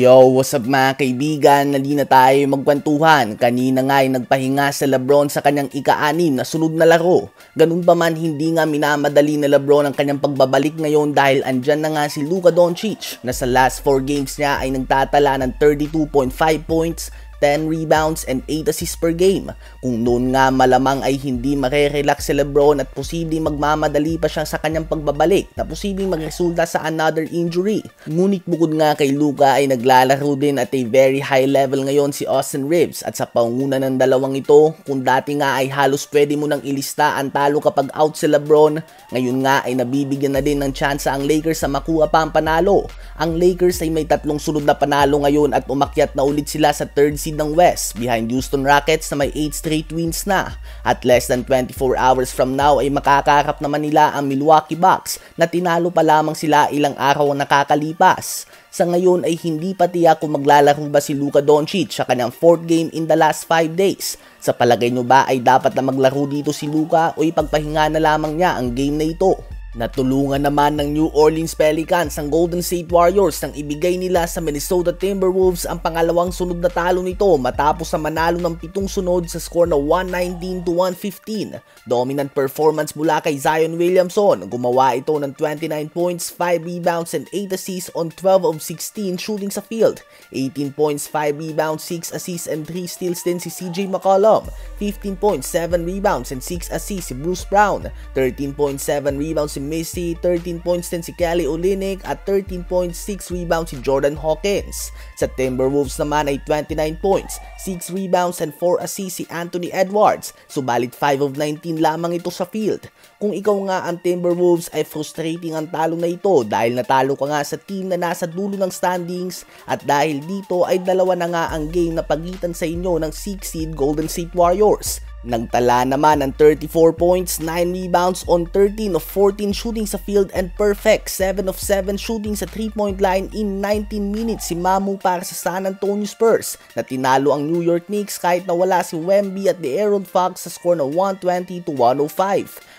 Yo, what's up mga kaibigan? Nali na tayo magkwentuhan. Kanina nga ay nagpahinga sa Lebron sa kanyang ika-6 na sunod na laro. Ganun pa man, hindi nga minamadali na Lebron ang kanyang pagbabalik ngayon dahil andyan na nga si Luka Doncic na sa last 4 games niya ay nagtatala ng 32.5 points, 10 rebounds and 8 assists per game. Kung noon nga malamang ay hindi marerelax si Lebron at posibleng magmamadali pa siya sa kanyang pagbabalik na posibleng magresulta sa another injury. Ngunit bukod nga kay Luka ay naglalaro din at a very high level ngayon si Austin Reaves at sa panguna ng dalawang ito, kung dati nga ay halos pwede mo nang ilista ang talo kapag out si Lebron, ngayon nga ay nabibigyan na din ng tsansa ang Lakers sa makuha pa ang panalo. Ang Lakers ay may 3 sunod na panalo ngayon at umakyat na ulit sila sa 3rd seed ng West behind Houston Rockets na may 8 straight wins na. At less than 24 hours from now ay makakaharap naman nila ang Milwaukee Bucks na tinalo pa lamang sila ilang araw na nakakalipas. Sa ngayon ay hindi pa tiyak kung maglalaro ba si Luka Doncic sa kanyang 4th game in the last 5 days. Sa palagay nyo ba ay dapat na maglaro dito si Luka o ipagpahinga na lamang niya ang game na ito? Natulungan naman ng New Orleans Pelicans ang Golden State Warriors nang ibigay nila sa Minnesota Timberwolves ang pangalawang sunod na talo nito matapos sa manalo ng 7 sunod sa score na 119-115. Dominant performance mula kay Zion Williamson. Gumawa ito ng 29 points, 5 rebounds and 8 assists on 12 of 16 shooting sa field. 18 points, 5 rebounds, 6 assists and 3 steals din si CJ McCollum. 15 points, 7 rebounds and 6 assists si Bruce Brown. 13.7 rebounds si Missy, 13 points din si Kelly Olynyk at 13.6 rebounds si Jordan Hawkins. Sa Timberwolves naman ay 29 points, 6 rebounds and 4 assists si Anthony Edwards, subalit 5 of 19 lamang ito sa field. Kung ikaw nga ang Timberwolves ay frustrating ang talo na ito dahil natalo ka nga sa team na nasa dulo ng standings at dahil dito ay dalawa na nga ang game na pagitan sa inyo ng 6 seed Golden State Warriors. Nagtala naman ng 34 points, 9 rebounds on 13 of 14 shooting sa field and perfect 7 of 7 shooting sa 3-point line in 19 minutes si Mamu para sa San Antonio Spurs na tinalo ang New York Knicks kahit na wala si Wemby at De'Aaron Fox sa score na 120-105.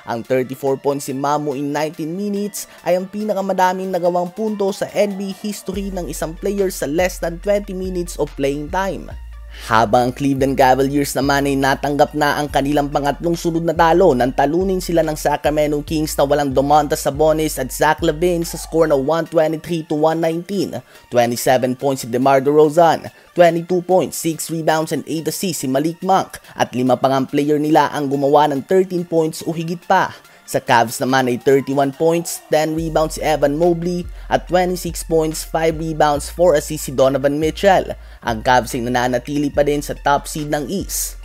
Ang 34 points si Mamu in 19 minutes ay ang pinakamadaming nagawang punto sa NBA history ng isang player sa less than 20 minutes of playing time. Habang ang Cleveland Cavaliers naman ay natanggap na ang kanilang pangatlong sunod na talo nang talunin sila ng Sacramento Kings na walang Domantas Sabonis at Zach LaVine sa score na 123-119. 27 points si DeMar DeRozan, 22 points, 6 rebounds and 8 assists si Malik Monk at 5 pang ang player nila ang gumawa ng 13 points o higit pa. Sa Cavs naman ay 31 points, 10 rebounds si Evan Mobley at 26 points, 5 rebounds, 4 assists si Donovan Mitchell. Ang Cavs ay nananatili pa din sa top seed ng East.